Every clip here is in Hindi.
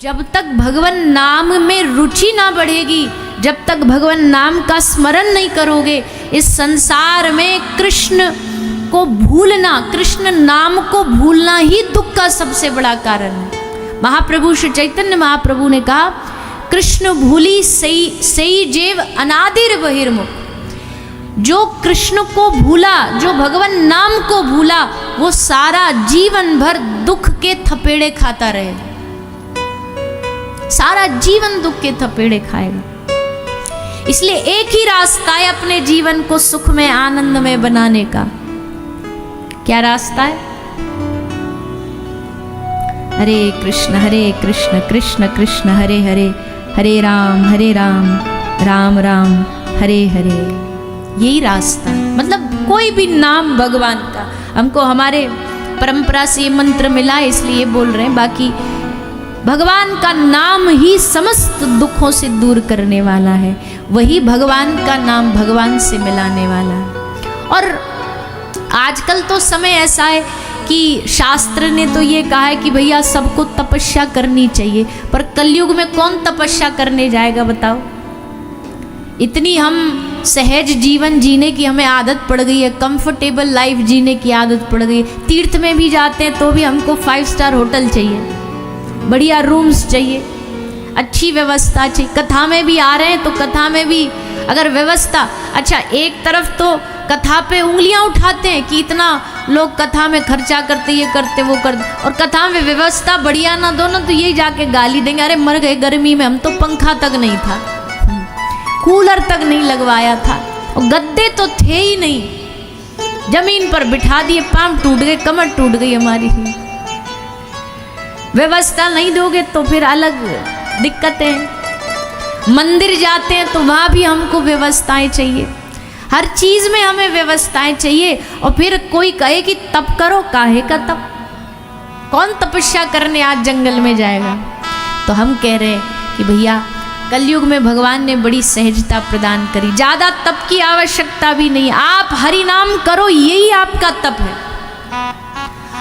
जब तक भगवान नाम में रुचि ना बढ़ेगी, जब तक भगवान नाम का स्मरण नहीं करोगे, इस संसार में कृष्ण को भूलना, कृष्ण नाम को भूलना ही दुख का सबसे बड़ा कारण है। महाप्रभु श्री चैतन्य महाप्रभु ने कहा, कृष्ण भूली सई जेव अनादिर बहिर्मुख। जो कृष्ण को भूला, जो भगवान नाम को भूला, वो सारा जीवन भर दुख के थपेड़े खाता रहेगा, सारा जीवन दुख के थपेड़े खाएगा। इसलिए एक ही रास्ता है अपने जीवन को सुख में, आनंद में बनाने का। क्या रास्ता है? हरे कृष्ण कृष्ण कृष्ण हरे हरे, हरे राम राम राम हरे हरे। यही रास्ता, मतलब कोई भी नाम भगवान का। हमको हमारे परंपरा से ये मंत्र मिला है इसलिए बोल रहे हैं, बाकी भगवान का नाम ही समस्त दुखों से दूर करने वाला है। वही भगवान का नाम भगवान से मिलाने वाला है। और आजकल तो समय ऐसा है कि शास्त्र ने तो ये कहा है कि भैया सबको तपस्या करनी चाहिए, पर कलयुग में कौन तपस्या करने जाएगा बताओ? इतनी हम सहज जीवन जीने की हमें आदत पड़ गई है, कंफर्टेबल लाइफ जीने की आदत पड़ गई है। तीर्थ में भी जाते हैं तो भी हमको 5 स्टार होटल चाहिए, बढ़िया रूम्स चाहिए, अच्छी व्यवस्था चाहिए। कथा में भी आ रहे हैं तो कथा में भी अगर व्यवस्था, अच्छा एक तरफ तो कथा पे उंगलियां उठाते हैं कि इतना लोग कथा में खर्चा करते, ये करते वो करते, और कथा में व्यवस्था बढ़िया ना दो ना तो यही जाके गाली देंगे, अरे मर गए गर्मी में, हम तो पंखा तक नहीं था, कूलर तक नहीं लगवाया था, और गद्दे तो थे ही नहीं, जमीन पर बिठा दिए, पांव टूट गए, कमर टूट गई हमारी। व्यवस्था नहीं दोगे तो फिर अलग दिक्कतें। मंदिर जाते हैं तो वहाँ भी हमको व्यवस्थाएं चाहिए, हर चीज़ में हमें व्यवस्थाएं चाहिए। और फिर कोई कहे कि तप करो, काहे का तप? कौन तपस्या करने आज जंगल में जाएगा? तो हम कह रहे हैं कि भैया कलयुग में भगवान ने बड़ी सहजता प्रदान करी, ज़्यादा तप की आवश्यकता भी नहीं। आप हरि नाम करो, यही आपका तप है।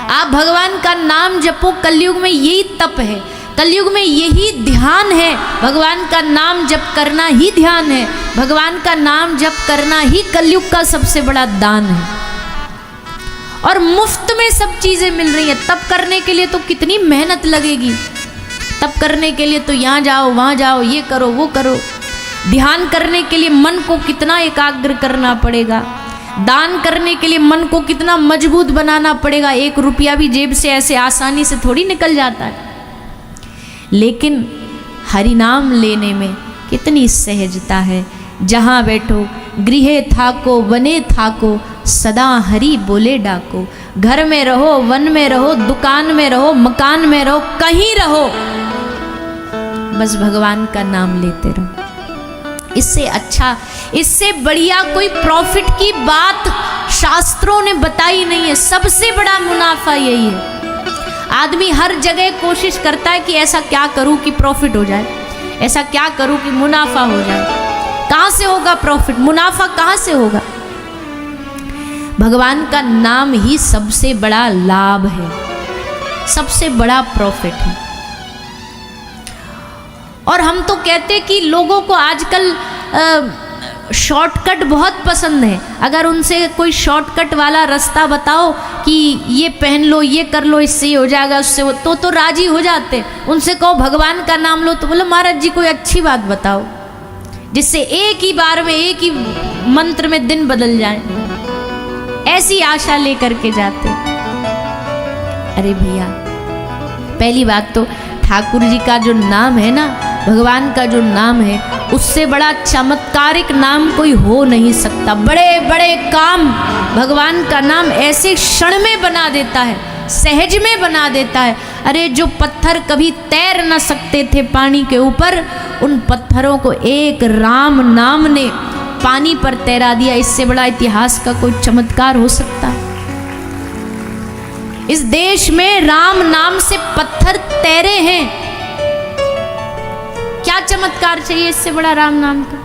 आप भगवान का नाम जपो, कलयुग में यही तप है, कलयुग में यही ध्यान है। भगवान का नाम जप करना ही ध्यान है, भगवान का नाम जप करना ही कलयुग का सबसे बड़ा दान है। और मुफ्त में सब चीज़ें मिल रही हैं। तप करने के लिए तो कितनी मेहनत लगेगी, तप करने के लिए तो यहाँ जाओ वहाँ जाओ, ये करो वो करो। ध्यान करने के लिए मन को कितना एकाग्र करना पड़ेगा, दान करने के लिए मन को कितना मजबूत बनाना पड़ेगा। 1 रुपया भी जेब से ऐसे आसानी से थोड़ी निकल जाता है। लेकिन हरि नाम लेने में कितनी सहजता है। जहाँ बैठो गृहे थाको वने थाको, सदा हरि बोले डाको। घर में रहो, वन में रहो, दुकान में रहो, मकान में रहो, कहीं रहो, बस भगवान का नाम लेते रहो। इससे अच्छा, इससे बढ़िया कोई प्रॉफिट की बात शास्त्रों ने बताई नहीं है। सबसे बड़ा मुनाफा यही है। आदमी हर जगह कोशिश करता है कि ऐसा क्या करूं कि प्रॉफिट हो जाए, ऐसा क्या करूं कि मुनाफा हो जाए। कहां से होगा प्रॉफिट, मुनाफा कहां से होगा? भगवान का नाम ही सबसे बड़ा लाभ है, सबसे बड़ा प्रॉफिट है। और हम तो कहते कि लोगों को आजकल शॉर्टकट बहुत पसंद है। अगर उनसे कोई शॉर्टकट वाला रास्ता बताओ कि ये पहन लो, ये कर लो, इससे हो जाएगा, उससे वो, तो राजी हो जाते। उनसे कहो भगवान का नाम लो तो बोलो महाराज जी कोई अच्छी बात बताओ जिससे एक ही बार में, एक ही मंत्र में दिन बदल जाए। ऐसी आशा लेकर के जाते। अरे भैया पहली बात तो ठाकुर जी का जो नाम है ना, भगवान का जो नाम है, उससे बड़ा चमत्कारिक नाम कोई हो नहीं सकता। बड़े बड़े काम भगवान का नाम ऐसे क्षण में बना देता है, सहज में बना देता है। अरे जो पत्थर कभी तैर न सकते थे पानी के ऊपर, उन पत्थरों को एक राम नाम ने पानी पर तैरा दिया। इससे बड़ा इतिहास का कोई चमत्कार हो सकता है? इस देश में राम नाम से पत्थर तैरे हैं। क्या चमत्कार चाहिए इससे बड़ा राम नाम का?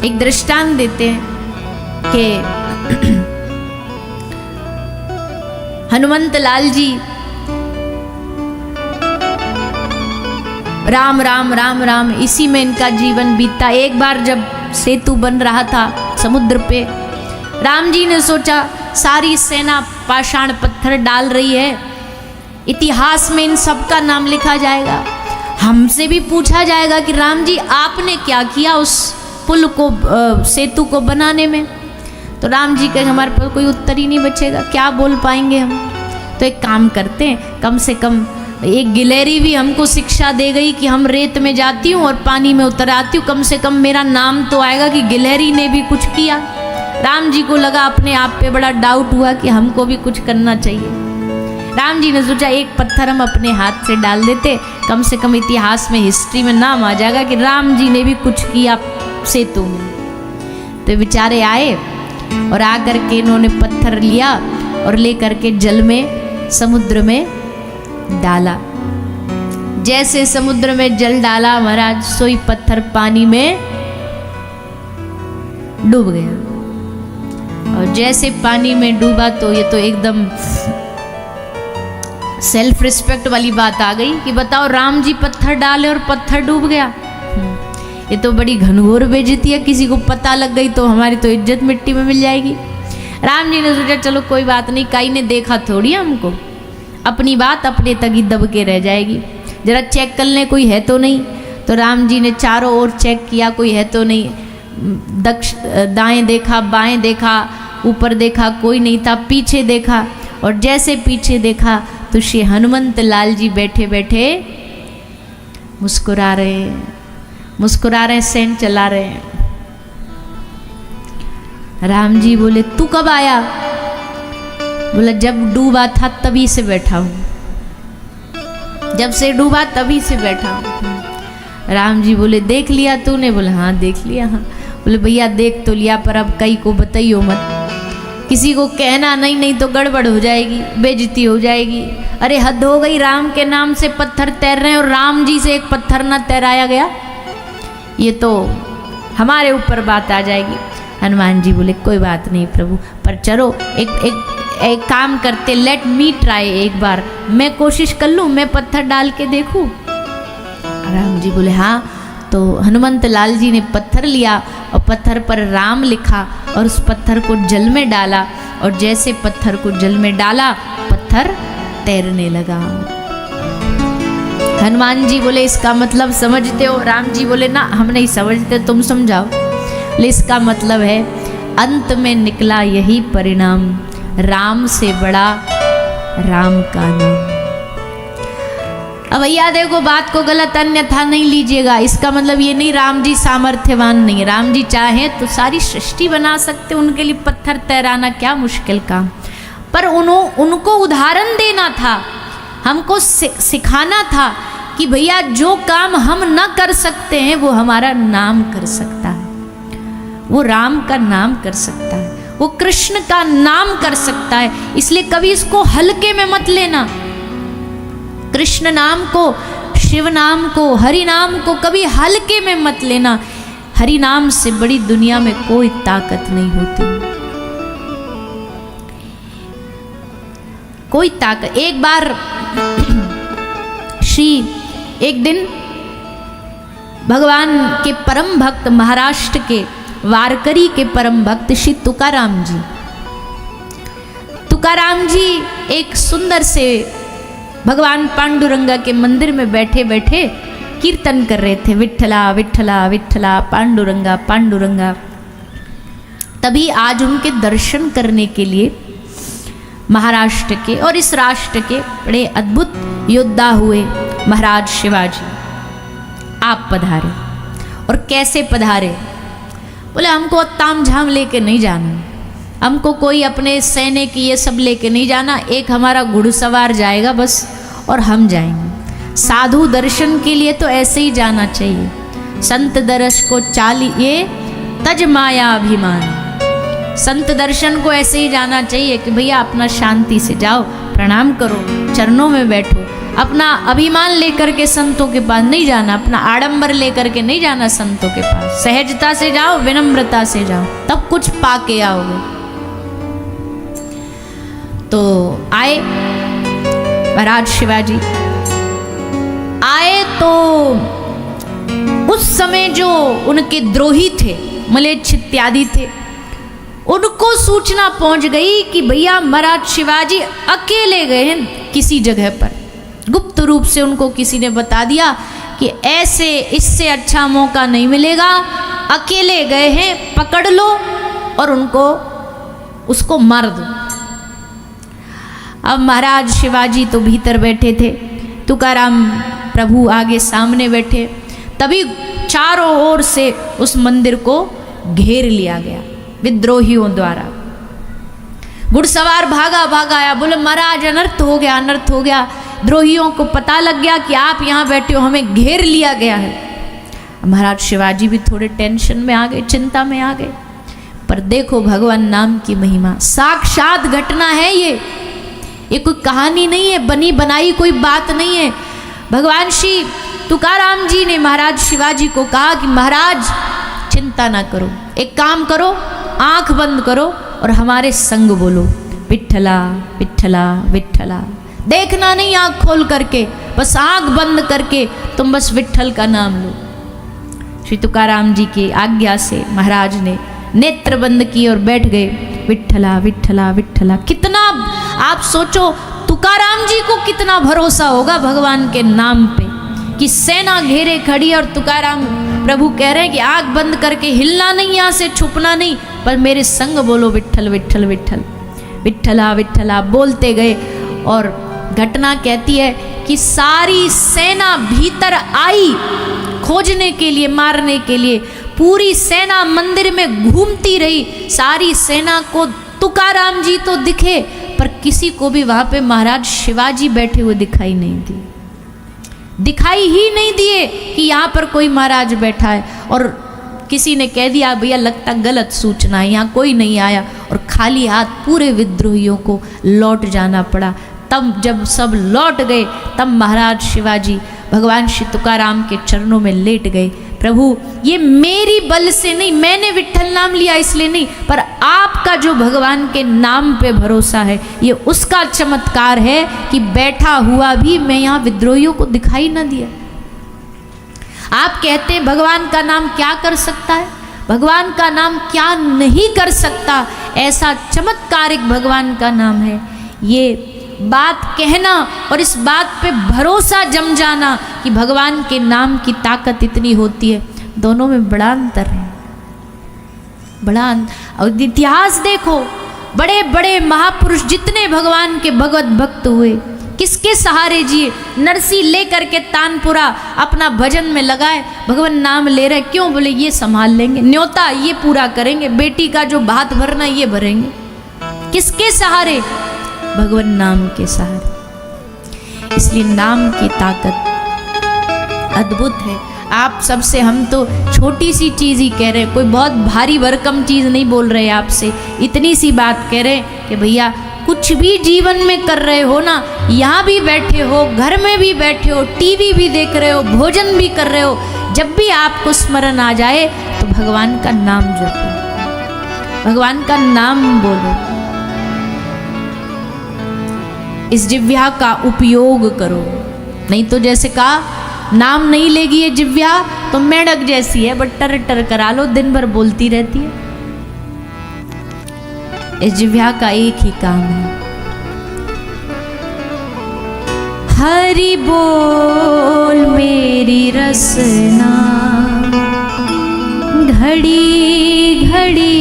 एक दृष्टांत देते हैं कि हनुमंत लाल जी राम राम राम राम इसी में इनका जीवन बीता। एक बार जब सेतु बन रहा था समुद्र पे, राम जी ने सोचा सारी सेना पाषाण पत्थर डाल रही है, इतिहास में इन सब का नाम लिखा जाएगा, हमसे भी पूछा जाएगा कि राम जी आपने क्या किया उस पुल को सेतु को बनाने में। तो राम जी कहे हमारे पास कोई उत्तर ही नहीं बचेगा, क्या बोल पाएंगे हम। तो एक काम करते हैं, कम से कम एक गिलहरी भी हमको शिक्षा दे गई कि हम रेत में जाती हूँ और पानी में उतर आती हूँ, कम से कम मेरा नाम तो आएगा कि गिलहरी ने भी कुछ किया। राम जी को लगा अपने आप पे बड़ा डाउट हुआ कि हमको भी कुछ करना चाहिए। राम जी ने सोचा एक पत्थर हम अपने हाथ से डाल देते, कम से कम इतिहास में हिस्ट्री में नाम आ जाएगा कि राम जी ने भी कुछ किया सेतु में। तो बेचारे आए और आकर के इन्होंने पत्थर लिया और लेकर के जल में समुद्र में डाला। जैसे समुद्र में जल डाला महाराज, सोई पत्थर पानी में डूब गया। और जैसे पानी में डूबा तो ये तो एकदम सेल्फ रिस्पेक्ट वाली बात आ गई कि बताओ राम जी पत्थर डाले और पत्थर डूब गया। ये तो बड़ी घनघोर बेइज्जती है, किसी को पता लग गई तो हमारी तो इज्जत मिट्टी में मिल जाएगी। राम जी ने सोचा चलो कोई बात नहीं, काई ने देखा थोड़ी हमको, अपनी बात अपने तक ही दब के रह जाएगी, जरा चेक कर लें कोई है तो नहीं। तो राम जी ने चारों ओर चेक किया, कोई है तो नहीं। दाएं देखा, बाएं देखा, ऊपर देखा, कोई नहीं था। पीछे देखा और जैसे पीछे देखा तो श्री हनुमंत लाल जी बैठे बैठे मुस्कुरा रहे, सेंट चला रहे हैं। राम जी बोले तू कब आया? बोला जब डूबा था तभी से बैठा हूं, जब से डूबा तभी से बैठा हूं। राम जी बोले देख लिया तूने? बोला हाँ देख लिया। हाँ बोले भैया देख तो लिया, पर अब कई को बताइयो मत, किसी को कहना नहीं तो गड़बड़ हो जाएगी, बेइज्जती हो जाएगी। अरे हद हो गई, राम के नाम से पत्थर तैर रहे हैं और राम जी से एक पत्थर ना तैराया गया, ये तो हमारे ऊपर बात आ जाएगी। हनुमान जी बोले कोई बात नहीं प्रभु, पर चलो एक काम करते, लेट मी ट्राई, एक बार मैं कोशिश कर लूँ, मैं पत्थर डाल के देखूँ। राम जी बोले हाँ। तो हनुमंत लाल जी ने पत्थर लिया और पत्थर पर राम लिखा और उस पत्थर को जल में डाला, और जैसे पत्थर को जल में डाला पत्थर तैरने लगा। हनुमान जी बोले इसका मतलब समझते हो? राम जी बोले ना हम नहीं समझते, तुम समझाओ। बोले इसका मतलब है अंत में निकला यही परिणाम, राम से बड़ा राम का नाम। अब भैया देखो बात को गलत अन्यथा नहीं लीजिएगा, इसका मतलब ये नहीं राम जी सामर्थ्यवान नहीं, राम जी चाहे तो सारी सृष्टि बना सकते, उनके लिए पत्थर तैराना क्या मुश्किल काम। पर उनको उदाहरण देना था, हमको सिखाना था कि भैया जो काम हम न कर सकते हैं वो हमारा नाम कर सकता है, वो राम का नाम कर सकता है, वो कृष्ण का नाम कर सकता है। इसलिए कभी इसको हल्के में मत लेना। कृष्ण नाम को, शिव नाम को, हरि नाम को कभी हल्के में मत लेना। हरि नाम से बड़ी दुनिया में कोई ताकत नहीं होती, कोई ताकत। एक बार एक दिन भगवान के परम भक्त, महाराष्ट्र के वारकरी के परम भक्त श्री तुकाराम जी एक सुंदर से भगवान पांडुरंगा के मंदिर में बैठे बैठे कीर्तन कर रहे थे, विठ्ठला विठ्ठला विठ्ठला पांडुरंगा पांडुरंगा। तभी आज उनके दर्शन करने के लिए महाराष्ट्र के और इस राष्ट्र के बड़े अद्भुत योद्धा हुए महाराज शिवाजी आप पधारे। और कैसे पधारे? बोले हमको ताम झाम लेके नहीं जाना, हमको कोई अपने सैनिक ये सब लेके नहीं जाना, एक हमारा घुड़सवार जाएगा बस और हम जाएंगे। साधु दर्शन के लिए तो ऐसे ही जाना चाहिए, संत दर्श को चालिए तज माया अभिमान। संत दर्शन को ऐसे ही जाना चाहिए कि भैया अपना शांति से जाओ, प्रणाम करो, चरणों में बैठो, अपना अभिमान लेकर के संतों के पास नहीं जाना, अपना आडंबर लेकर के नहीं जाना संतों के पास। सहजता से जाओ, विनम्रता से जाओ, तब कुछ पाके आओगे। तो तो आए महाराज शिवाजी आए, तो उस समय जो उनके द्रोही थे, मलेच्छ इत्यादि थे, उनको सूचना पहुंच गई कि भैया महाराज शिवाजी अकेले गए हैं किसी जगह पर। गुप्त रूप से उनको किसी ने बता दिया कि ऐसे इससे अच्छा मौका नहीं मिलेगा, अकेले गए हैं, पकड़ लो और उसको मार दो। अब महाराज शिवाजी तो भीतर बैठे थे, तुकाराम प्रभु आगे सामने बैठे, तभी चारों ओर से उस मंदिर को घेर लिया गया विद्रोहियों द्वारा। घुड़सवार भागा भागा आया, बोले महाराज अनर्थ हो गया, अनर्थ हो गया, द्रोहियों को पता लग गया कि आप यहाँ बैठे हो, हमें घेर लिया गया है। महाराज शिवाजी भी थोड़े टेंशन में आ गए, चिंता में आ गए। पर देखो भगवान नाम की महिमा, साक्षात घटना है ये कोई कहानी नहीं है, बनी बनाई कोई बात नहीं है। भगवान श्री तुकाराम जी ने महाराज शिवाजी को कहा कि महाराज चिंता ना करो, एक काम करो, आंख बंद करो और हमारे संग बोलो, विठ्ठला विठ्ठला विठ्ठला। देखना नहीं आंख खोल करके, बस आंख बंद करके तुम बस विठ्ठल का नाम लो। श्री तुकाराम जी की आज्ञा से महाराज ने नेत्र बंद किए और बैठ गए, विठ्ठला विठ्ठला विठ्ठला। कितना आप सोचो, तुकाराम जी को कितना भरोसा होगा भगवान के नाम पे कि सेना घेरे खड़ी है और तुकाराम प्रभु कह रहे हैं कि आंख बंद करके हिलना नहीं, यहाँ से छुपना नहीं, पर मेरे संग बोलो विठ्ठल विठ्ठल विठ्ठल। विठ्ठला विठ्ठला बोलते गए और घटना कहती है कि सारी सेना भीतर आई खोजने के लिए, मारने के लिए। पूरी सेना मंदिर में घूमती रही, सारी सेना को तुकाराम जी तो दिखे, पर किसी को भी वहां पे महाराज शिवाजी बैठे हुए दिखाई नहीं दिए, दिखाई ही नहीं दिए कि यहाँ पर कोई महाराज बैठा है। और किसी ने कह दिया भैया लगता गलत सूचना है, यहाँ कोई नहीं आया, और खाली हाथ पूरे विद्रोहियों को लौट जाना पड़ा। तब जब सब लौट गए, तब महाराज शिवाजी भगवान श्री तुकाराम के चरणों में लेट गए। प्रभु ये मेरी बल से नहीं, मैंने विठ्ठल नाम लिया इसलिए नहीं, पर आपका जो भगवान के नाम पे भरोसा है, ये उसका चमत्कार है कि बैठा हुआ भी मैं यहाँ विद्रोहियों को दिखाई न दिया। आप कहते हैं भगवान का नाम क्या कर सकता है, भगवान का नाम क्या नहीं कर सकता, ऐसा चमत्कारिक भगवान का नाम है। ये बात कहना और इस बात पे भरोसा जम जाना कि भगवान के नाम की ताकत इतनी होती है, दोनों में बड़ा अंतर है, बड़ा। और इतिहास देखो, बड़े बड़े महापुरुष जितने भगवान के भगवत भक्त हुए, किसके सहारे जिए। नरसी लेकर के तानपुरा अपना भजन में लगाए, भगवान नाम ले रहे, क्यों? बोले ये संभाल लेंगे, न्योता ये पूरा करेंगे, बेटी का जो भात भरना ये भरेंगे। किसके सहारे? भगवान नाम के सहारे। इसलिए नाम की ताकत अद्भुत है। आप सबसे हम तो छोटी सी चीज़ ही कह रहे हैं, कोई बहुत भारी भरकम चीज़ नहीं बोल रहे आपसे, इतनी सी बात कह रहे हैं कि भैया कुछ भी जीवन में कर रहे हो ना, यहाँ भी बैठे हो, घर में भी बैठे हो, टीवी भी देख रहे हो, भोजन भी कर रहे हो, जब भी आपको स्मरण आ जाए तो भगवान का नाम जपो, भगवान का नाम बोलो, इस जिह्वा का उपयोग करो। नहीं तो जैसे कहा नाम नहीं लेगी ये जिह्वा तो मेढक जैसी है, बट टर टर करा लो दिन भर बोलती रहती है। इस जिह्वा का एक ही काम है, हरि बोल मेरी रसना, घड़ी घड़ी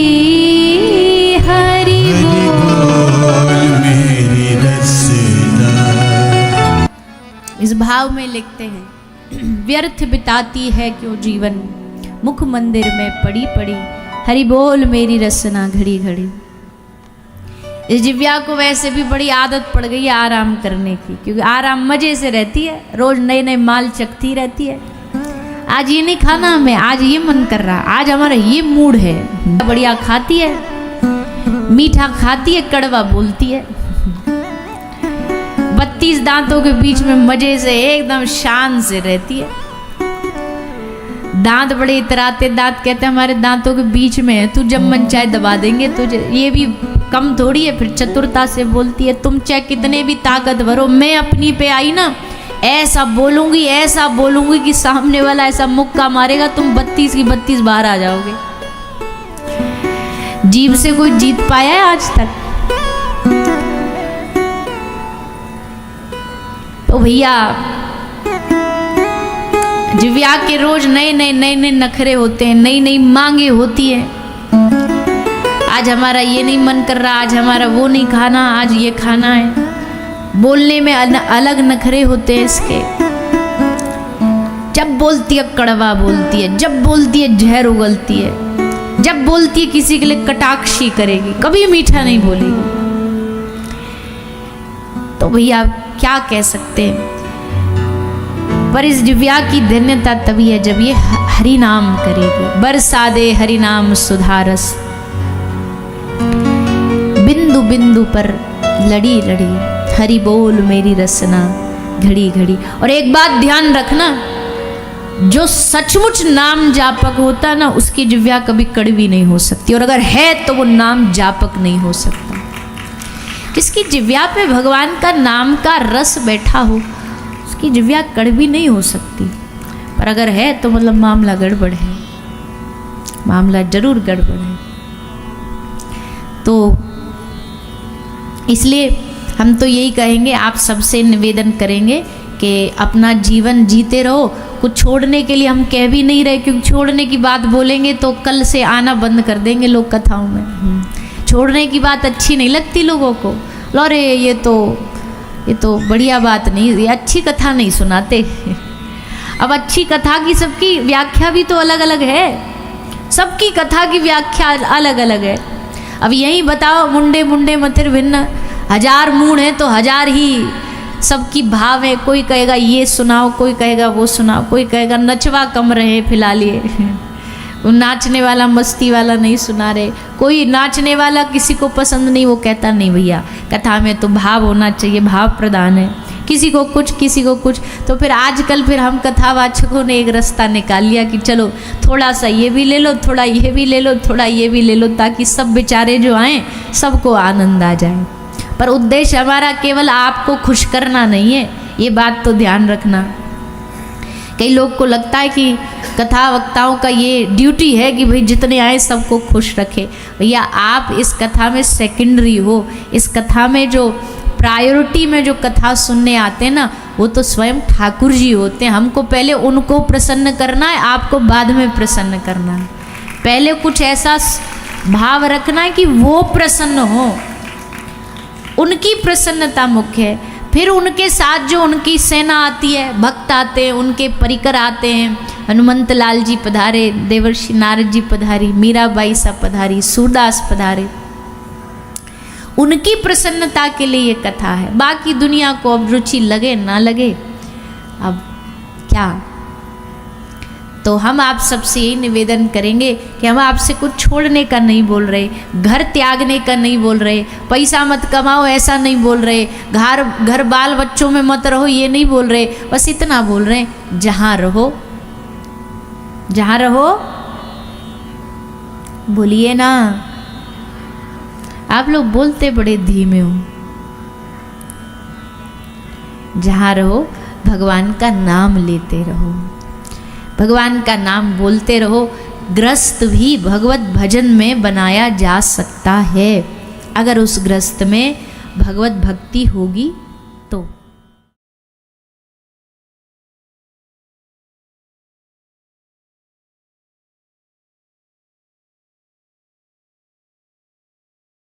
हरि बोल मेरी रसना। इस भाव में लिखते हैं, व्यर्थ बिताती है क्यों जीवन, मुख मंदिर में पड़ी पड़ी, हरि बोल मेरी रसना घड़ी घड़ी। इस जिव्या को वैसे भी बड़ी आदत पड़ गई है आराम करने की, क्योंकि आराम मजे से रहती है, रोज नए नए माल चखती रहती है। आज ये नहीं खाना हमें, आज ये मन कर रहा, आज हमारा ये मूड है, बढ़िया खाती है, मीठा खाती है, कड़वा बोलती है, 32 दांतों के बीच में मजे से एकदम शान से रहती है। दांत बड़े इतराते, दांत कहते हैं हमारे दांतों के बीच में है, तू जब मन चाहे दबा देंगे तुझे, ये भी कम थोड़ी है। फिर चतुरता से बोलती है, तुम चाहे कितने भी ताकतवर हो, मैं अपनी पे आई ना ऐसा बोलूंगी कि सामने वाला ऐसा मुक्का मारेगा, तुम 32 की 32 बाहर आ जाओगे। जीभ से कोई जीत पाया है आज तक? तो भैया दिव्या के रोज नए नखरे होते हैं, नई नई मांगे होती है। आज हमारा ये नहीं मन कर रहा, आज हमारा वो नहीं खाना, आज ये खाना है। बोलने में अलग नखरे होते हैं इसके। जब बोलती है कड़वा बोलती है, जब बोलती है जहर उगलती है, जब बोलती है किसी के लिए कटाक्षी करेगी, कभी मीठा नहीं बोलेगी। तो भैया क्या कह सकते हैं, पर इस दिव्या की धन्यता तभी है जब ये हरि नाम करेगी। बरसा दे हरि नाम सुधारस, बिंदु बिंदु पर लड़ी लड़ी, हरि बोल मेरी रसना घड़ी घड़ी। और एक बात ध्यान रखना, जो सचमुच नाम जापक होता ना, उसकी जिह्वा कभी कड़वी नहीं हो सकती, और अगर है तो वो नाम जापक नहीं हो सकता। जिसकी जिह्वा पे भगवान का नाम का रस बैठा हो, उसकी जिह्वा कड़वी नहीं हो सकती। पर अगर है तो मतलब मामला गड़बड़ है, मामला जरूर गड़बड़ है। तो इसलिए हम तो यही कहेंगे, आप सबसे निवेदन करेंगे कि अपना जीवन जीते रहो। कुछ छोड़ने के लिए हम कह भी नहीं रहे, क्योंकि छोड़ने की बात बोलेंगे तो कल से आना बंद कर देंगे लोग कथाओं में। छोड़ने की बात अच्छी नहीं लगती लोगों को, अरे ये तो बढ़िया बात नहीं, ये अच्छी कथा नहीं सुनाते। अब अच्छी कथा की सबकी व्याख्या भी तो अलग अलग है, सबकी कथा की व्याख्या अलग अलग है। अब यही बताओ, मुंडे मुंडे मतिर भिन्न, 1000 मूड है तो 1000 ही सबकी भाव है। कोई कहेगा ये सुनाओ, कोई कहेगा वो सुनाओ, कोई कहेगा नचवा कम रहे फिलहाल ये वो नाचने वाला मस्ती वाला नहीं सुना रहे। कोई नाचने वाला किसी को पसंद नहीं, वो कहता नहीं भैया कथा में तो भाव होना चाहिए, भाव प्रधान है, किसी को कुछ किसी को कुछ। तो फिर आजकल फिर हम कथावाचकों ने एक रास्ता निकाल लिया कि चलो थोड़ा सा ये भी ले लो, थोड़ा ये भी ले लो, थोड़ा ये भी ले लो, ताकि सब बेचारे जो आएँ सबको आनंद आ जाए। पर उद्देश्य हमारा केवल आपको खुश करना नहीं है, ये बात तो ध्यान रखना। कई लोग को लगता है कि कथा वक्ताओं का ये ड्यूटी है कि भाई जितने आए सबको खुश रखे। भैया आप इस कथा में सेकेंडरी हो, इस कथा में जो प्रायोरिटी में जो कथा सुनने आते हैं ना, वो तो स्वयं ठाकुर जी होते हैं। हमको पहले उनको प्रसन्न करना है, आपको बाद में प्रसन्न करना है। पहले कुछ ऐसा भाव रखना है कि वो प्रसन्न हो, उनकी प्रसन्नता मुख्य है। फिर उनके साथ जो उनकी सेना आती है, भक्त आते हैं, उनके परिकर आते हैं, हनुमंत लाल जी पधारे, देवर्षि नारद जी पधारी, मीराबाई सा पधारी, सूरदास पधारे, उनकी प्रसन्नता के लिए ये कथा है। बाकी दुनिया को अब रुचि लगे ना लगे, अब क्या। तो हम आप सबसे यही निवेदन करेंगे कि हम आपसे कुछ छोड़ने का नहीं बोल रहे, घर त्यागने का नहीं बोल रहे, पैसा मत कमाओ ऐसा नहीं बोल रहे, घर बाल बच्चों में मत रहो ये नहीं बोल रहे। बस इतना बोल रहे हैं, जहाँ रहो बोलिए ना। आप लोग बोलते बड़े धीमे हो। जहाँ रहो भगवान का नाम लेते रहो, भगवान का नाम बोलते रहो। ग्रस्त भी भगवत भजन में बनाया जा सकता है, अगर उस ग्रस्त में भगवत भक्ति होगी तो।